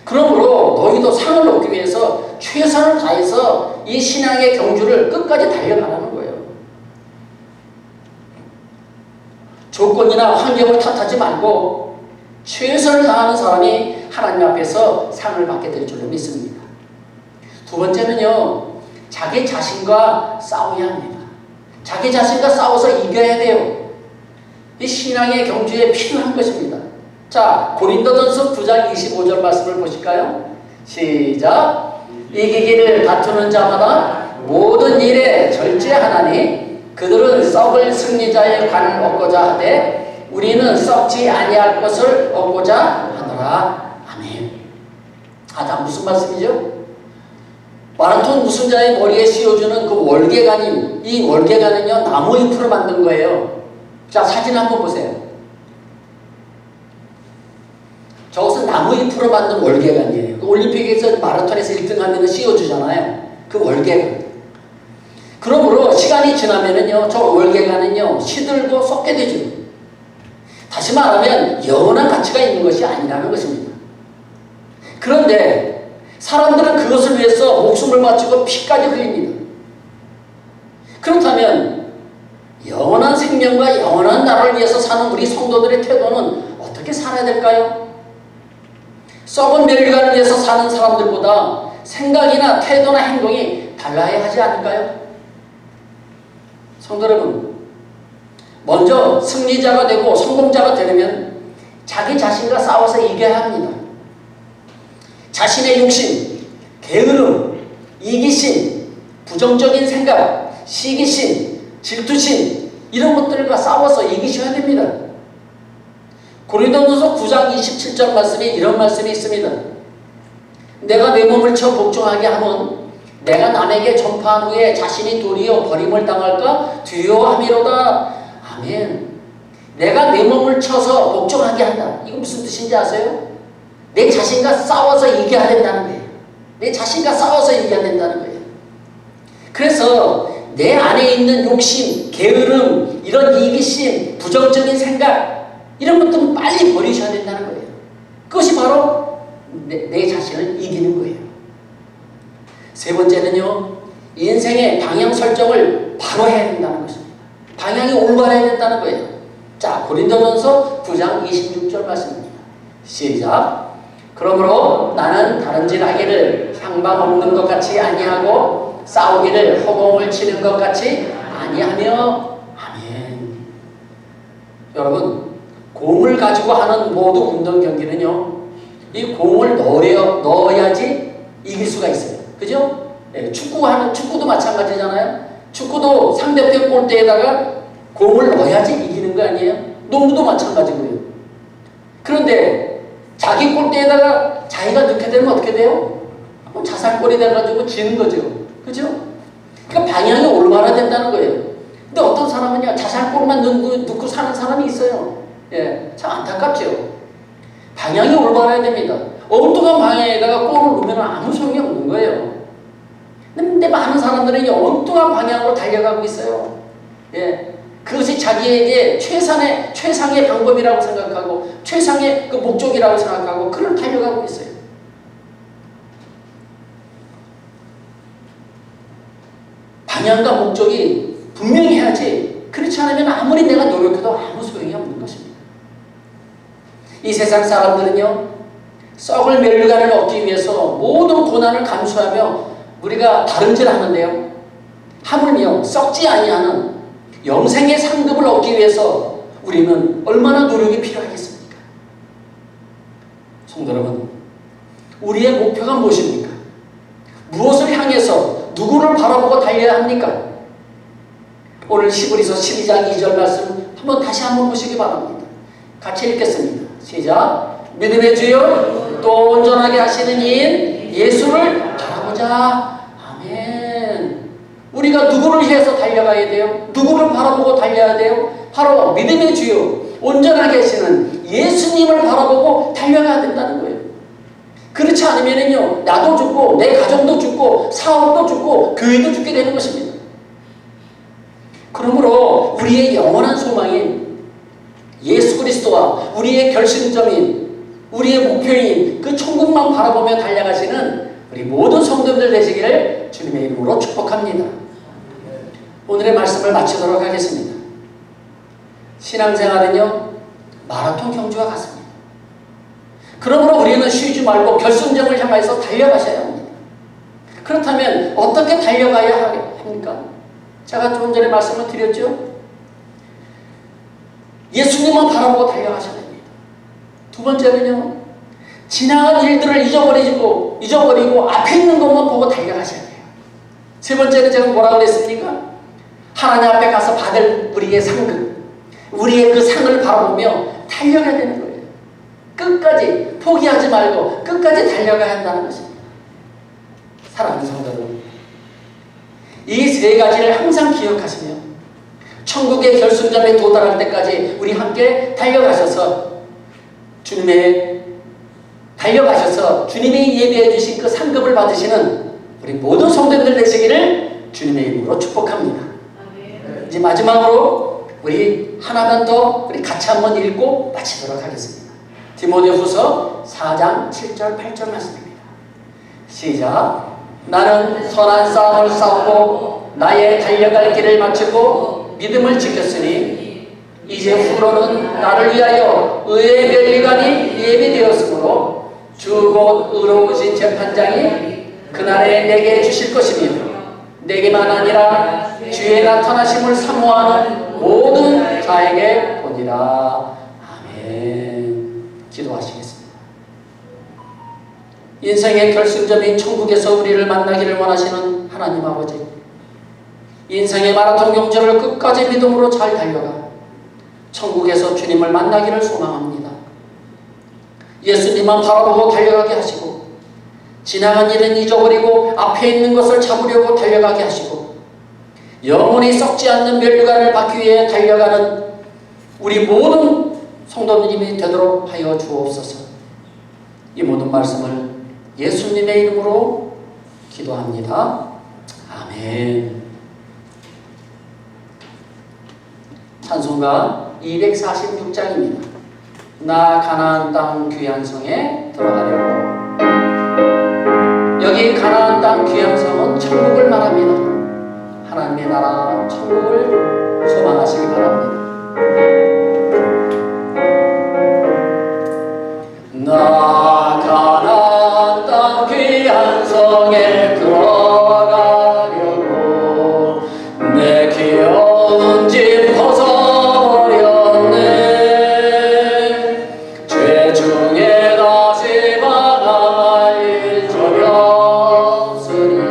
그러므로 너희도 상을 얻기 위해서 최선을 다해서 이 신앙의 경주를 끝까지 달려가라는 거예요. 조건이나 환경을 탓하지 말고 최선을 다하는 사람이 하나님 앞에서 상을 받게 될 줄로 믿습니다. 두 번째는요, 자기 자신과 싸워야 합니다. 자기 자신과 싸워서 이겨야 돼요. 이 신앙의 경주에 필요한 것입니다. 자, 고린도전서 9장 25절 말씀을 보실까요? 시작. 이기기를 다투는 자마다 모든 일에 절제하나니 그들은 썩을 승리자의 관을 얻고자 하되 우리는 썩지 아니할 것을 얻고자 하노라. 아멘. 자, 무슨 말씀이죠? 마라톤 우승자의 머리에 씌워주는 그 월계관인, 이 월계관은요, 나무 잎으로 만든 거예요. 자, 사진 한번 보세요. 저것은 나무 잎으로 만든 월계관이에요. 그 올림픽에서 마라톤에서 1등 하면 씌워주잖아요. 그 월계관. 그러므로 시간이 지나면은요, 저 월계관은요, 시들고 썩게 되죠. 다시 말하면 영원한 가치가 있는 것이 아니라는 것입니다. 그런데 사람들은 그것을 위해서 목숨을 바치고 피까지 흘립니다. 그렇다면 영원한 생명과 영원한 나라를 위해서 사는 우리 성도들의 태도는 어떻게 살아야 될까요? 썩은 멸류관을 위해서 사는 사람들보다 생각이나 태도나 행동이 달라야 하지 않을까요? 성도 여러분, 먼저 승리자가 되고 성공자가 되려면 자기 자신과 싸워서 이겨야 합니다. 자신의 욕심, 게으름, 이기심, 부정적인 생각, 시기심, 질투심, 이런 것들과 싸워서 이기셔야 됩니다. 고린도전서 9장 27절 말씀에 이런 말씀이 있습니다. 내가 내 몸을 쳐 복종하게 하면 내가 남에게 전파한 후에 자신이 도리어 버림을 당할까 두려워함이로다. 아멘. 내가 내 몸을 쳐서 복종하게 한다. 이거 무슨 뜻인지 아세요? 내 자신과 싸워서 이겨야 된다는 거예요. 내 자신과 싸워서 이겨야 된다는 거예요. 그래서 내 안에 있는 욕심, 게으름, 이런 이기심, 부정적인 생각, 이런 것들은 빨리 버리셔야 된다는 거예요. 그것이 바로 내 자신을 이기는 거예요. 세 번째는요, 인생의 방향 설정을 바로 해야 된다는 것입니다. 방향이 올바라야 된다는 거예요. 자, 고린도전서 9장 26절 말씀입니다. 시작. 그러므로 나는 다름질하기를 향방 없는 것 같이 아니하고 싸우기를 허공을 치는 것 같이 아니하며. 아멘. 여러분, 공을 가지고 하는 모든 운동 경기는요, 이 공을 넣어야지 이길 수가 있어요. 그죠? 네, 축구도 마찬가지잖아요. 축구도 상대편 골대에다가 공을 넣어야지 이기는 거 아니에요? 농구도 마찬가지고요. 그런데 자기 골대에다가 자기가 넣게 되면 어떻게 돼요? 자살골이 돼가지고 지는 거죠. 그죠? 그러니까 방향이 올바라 된다는 거예요. 근데 어떤 사람은요, 자살골만 넣고 사는 사람이 있어요. 예, 참 안타깝죠. 방향이 올바라야 됩니다. 엉뚱한 방향에다가 골을 넣으면 아무 소용이 없는 거예요. 근데 많은 사람들은 엉뚱한 방향으로 달려가고 있어요. 예, 그것이 자기에게 최상의 방법이라고 생각하고 최상의 그 목적이라고 생각하고 그를 달려가고 있어요. 방향과 목적이 분명히 해야지 그렇지 않으면 아무리 내가 노력해도 아무 소용이 없는 것입니다. 이 세상 사람들은요, 썩을 멸류관을 얻기 위해서 모든 고난을 감수하며 우리가 다름질하는데요, 하물며 썩지 아니하는 영생의 상급을 얻기 위해서 우리는 얼마나 노력이 필요하겠습니까? 성도 여러분, 우리의 목표가 무엇입니까? 무엇을 향해서 누구를 바라보고 달려야 합니까? 오늘 히브리서 12장 2절 말씀 다시 한번 보시기 바랍니다. 같이 읽겠습니다. 시작. 믿음의 주여 또 온전하게 하시는 이인 예수를 바라보자. 아멘. 우리가 누구를 위해서 달려가야 돼요? 누구를 바라보고 달려야 돼요? 바로 믿음의 주여 온전하게 하시는 예수님을 바라보고 달려가야 된다는 거예요. 그렇지 않으면요, 나도 죽고 내 가정도 죽고 사업도 죽고 교회도 죽게 되는 것입니다. 그러므로 우리의 영원한 소망인 예수 그리스도와 우리의 결승점인 우리의 목표인 그 천국만 바라보며 달려가시는 우리 모든 성도들 되시기를 주님의 이름으로 축복합니다. 오늘의 말씀을 마치도록 하겠습니다. 신앙생활은요, 마라톤 경주와 같습니다. 그러므로 우리는 쉬지 말고 결승점을 향해서 달려가셔야 합니다. 그렇다면 어떻게 달려가야 합니까? 제가 좀 전에 말씀을 드렸죠? 예수님만 바라보고 달려가셔야 됩니다. 두 번째는요, 지나간 일들을 잊어버리고 앞에 있는 것만 보고 달려가셔야 돼요. 세 번째는 제가 뭐라고 그랬습니까? 하나님 앞에 가서 받을 우리의 상급, 우리의 그 상을 바라보며 달려가야 되는 거예요. 끝까지 포기하지 말고 끝까지 달려가야 한다는 것입니다. 사랑하는 성도 여러분, 이 세 가지를 항상 기억하시며 천국의 결승점에 도달할 때까지 우리 함께 달려가셔서 주님이 예비해 주신 그 상급을 받으시는 우리 모든 성도들 되시기를 주님의 이름으로 축복합니다. 이제 마지막으로 우리 하나만 더 우리 같이 한번 읽고 마치도록 하겠습니다. 디모데후서 4장 7절 8절 말씀입니다. 시작. 나는 선한 싸움을 싸우고 나의 달려갈 길을 마치고 믿음을 지켰으니 이제 후로는 나를 위하여 의의 멸류관이 예비되었으므로 주 곧 의로우신 재판장이 그날에 내게 주실 것이며 내게만 아니라 주의 나타나심을 사모하는 모든 자에게 보니라. 아멘. 기도하시겠습니다. 인생의 결승점인 천국에서 우리를 만나기를 원하시는 하나님 아버지, 인생의 마라톤 경주를 끝까지 믿음으로 잘 달려가 천국에서 주님을 만나기를 소망합니다. 예수님만 바라보고 달려가게 하시고 지나간 일은 잊어버리고 앞에 있는 것을 잡으려고 달려가게 하시고 영원히 썩지 않는 멸류관을 받기 위해 달려가는 우리 모든 성도님이 되도록 하여 주옵소서. 이 모든 말씀을 예수님의 이름으로 기도합니다. 아멘. 찬송가 246장입니다. 나 가나안 땅 귀한 성에 들어가려고. 여기 가나안 땅 귀한 성은 천국을 말합니다. 하나님의 나라 천국을 소망하시기 바랍니다. 나 가나안 땅 귀한 성에 들어가려고 내 귀여운 집 벗어버렸네. 죄 중에 다시 망할 일 적이 없으니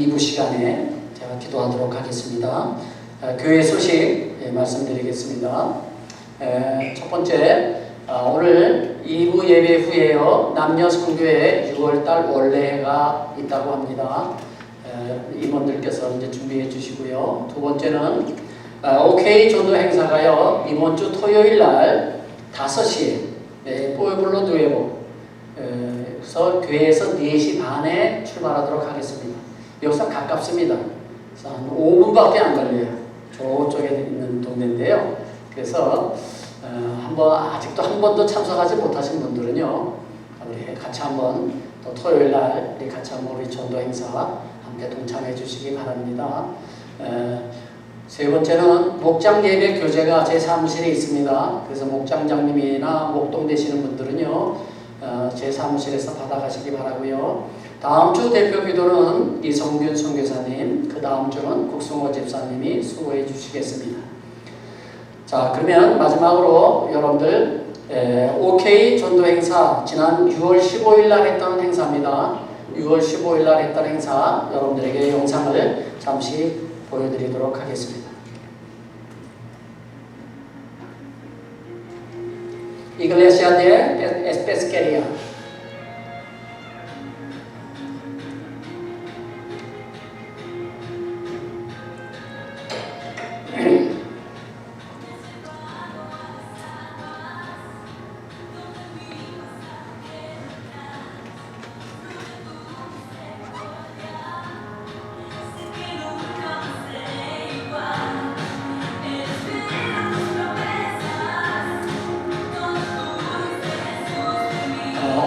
2부 시간에 제가 기도하도록 하겠습니다. 교회 소식 말씀드리겠습니다. 첫 번째, 오늘 2부 예배 후에요. 남녀 선교회 6월달 원래가 있다고 합니다. 임원들께서 이제 준비해 주시고요. 두 번째는 OK 전도 행사가요. 이번 주 토요일 날 5시에 포에블로 누에보 그래서 교회에서 4시 반에 출발하도록 하겠습니다. 여기서 가깝습니다. 그래서 한 5분밖에 안 걸려요. 저쪽에 있는 동네인데요. 그래서 아직도 한 번도 참석하지 못하신 분들은요, 우리 같이 한번 또 토요일 날 우리 같이 한번 우리 전도 행사 함께 동참해 주시기 바랍니다. 세 번째는 목장 예배 교재가 제 사무실에 있습니다. 그래서 목장장님이나 목동 되시는 분들은요, 제 사무실에서 받아가시기 바라고요. 다음 주 대표 기도는 이성균 선교사님, 그 다음 주는 국성호 집사님이 수고해 주시겠습니다. 자, 그러면 마지막으로 여러분들 OK 전도 행사 지난 6월 15일 날 했던 행사입니다. 6월 15일 날 했던 행사 여러분들에게 영상을 잠시 보여드리도록 하겠습니다. Iglesia de Pesquería.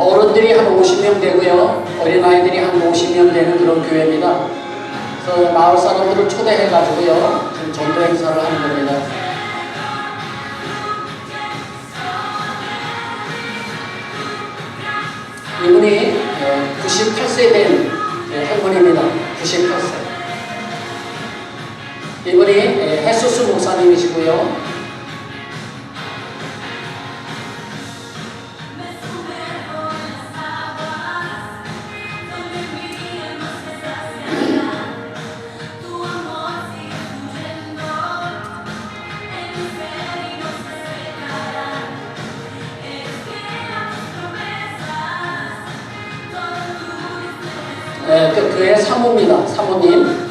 어른들이 한 50명 되고요. 어린아이들이 한 50명 되는 그런 교회입니다. 그래서 마을 사람들을 초대해가지고요. 지금 전도 행사를 하는 겁니다. 이분이 98세 된 할머니입니다. 98세. 이분이 헤수스 목사님이시고요. 그 교회 사모입니다. 사모님.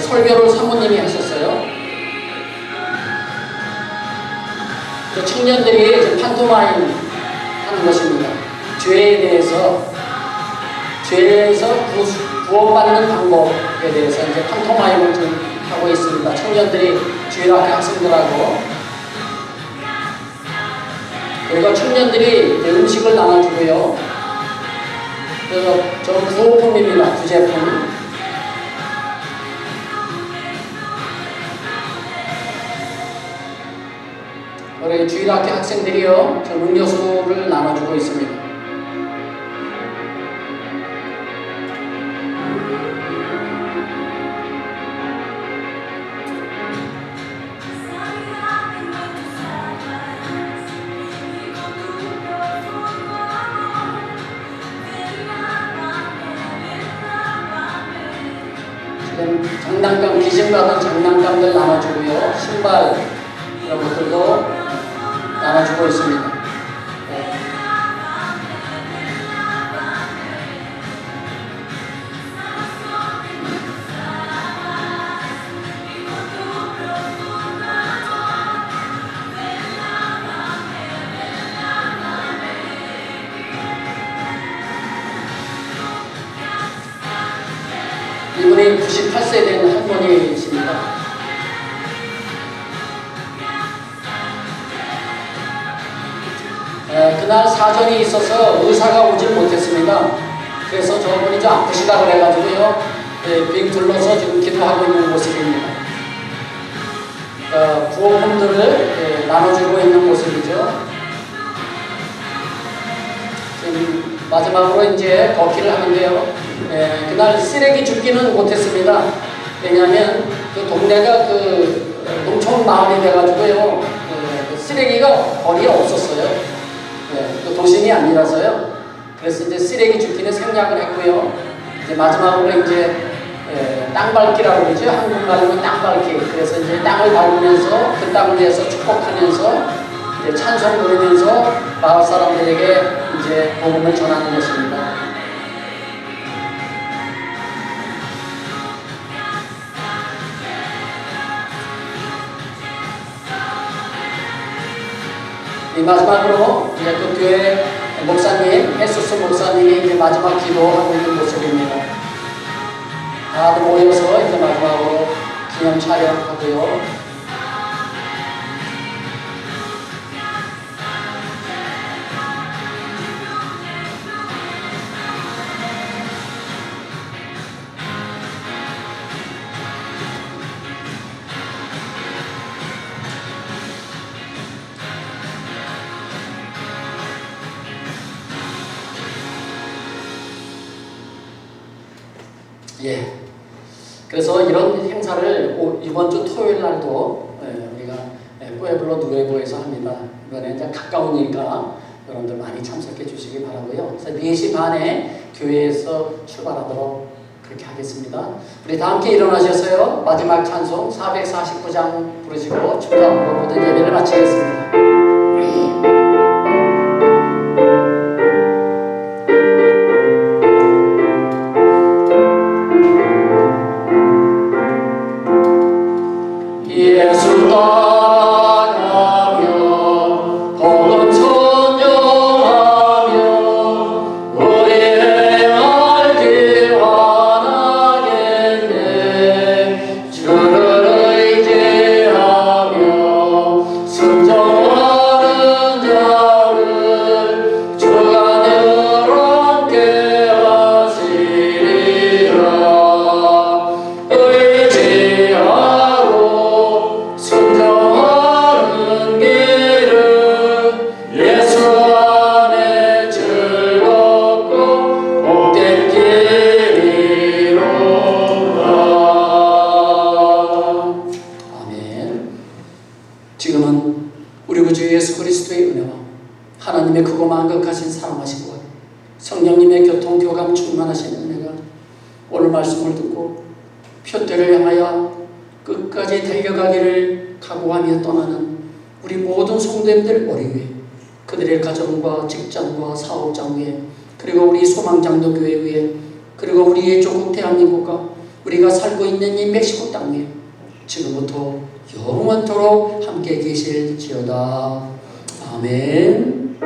설교를 사모님이 하셨어요. 그 청년들이 판토마임 하는 것입니다. 죄에서 구원받는 방법에 대해서 이제 판토마임을 하고 있습니다. 청년들이 주일학교 학생들하고. 그리고 청년들이 음식을 나눠주고요. 그래서 저 구호품입니다. 구제품. 우리 주일학교 학생들이요, 저 음료수를 나눠주고 있습니다. 장난감, 귀신받은 장난감들 나눠주고요. 신발 이런 것들도 나눠주고 있습니다. 이분이 98세 된 할머니이십니다. 그날 사정이 있어서 의사가 오질 못했습니다. 그래서 저분이 좀 아프시다 그래가지고요, 빙 둘러서 지금 기도하고 있는 모습입니다. 구호품들을 나눠주고 있는 모습이죠. 지금 마지막으로 이제 걷기를 하는데요. 그날 쓰레기 줍기는 못했습니다. 왜냐하면 그 동네가 농촌 마을이 돼가지고요, 쓰레기가 거리에 없었어요. 또 도심이 아니라서요. 그래서 이제 쓰레기 줍기는 생략을 했고요. 이제 마지막으로 이제 땅밟기라고 그러죠. 한국말로 땅밟기. 그래서 이제 땅을 밟으면서 그 땅을 위해서 축복하면서 이제 찬송 부르면서 마을 사람들에게 이제 복음을 전하는 것입니다. 이 마지막으로 이제 그 교회 목사님, 헤수스 목사님이 이제 마지막 기도하고 있는 모습입니다. 다들 모여서 이제 마지막으로 기념 촬영하고요. 예. 그래서 이런 행사를 이번 주 토요일 날도 우리가 뿌에블로 누에보에서 합니다. 이번에 이제 가까우니까 여러분들 많이 참석해 주시기 바라고요. 그래서 4시 반에 교회에서 출발하도록 그렇게 하겠습니다. 우리 다 함께 일어나셔서요. 마지막 찬송 449장 부르시고 축하하고 모든 예배를 마치겠습니다. 예수 따라가며 복음 선정하며 우리 행할 길 원하겠네. 주를 의지하며 순종하는 자를 주가 늘 함께 하시리라. 의지하고 순종하는 길은 예수 안에 즐겁고 복된 길이로다. 아멘. 지금은 우리 구주 예수 그리스도의 은혜와 하나님의 크고 만극하신 사랑하심과 성령님의 교통 교감 충만하신 은혜가 오늘 말씀을 듣고 표대를 향하여 끝까지 달려가기를 각오하며 떠나는 우리 모든 성도님들 머리 위에, 그들의 가정과 직장과 사업장 위에, 그리고 우리 소망장도 교회 위에, 그리고 우리의 조국 대한민국과 우리가 살고 있는 이 멕시코 땅 위에 지금부터 영원토록 함께 계실지어다. 아멘.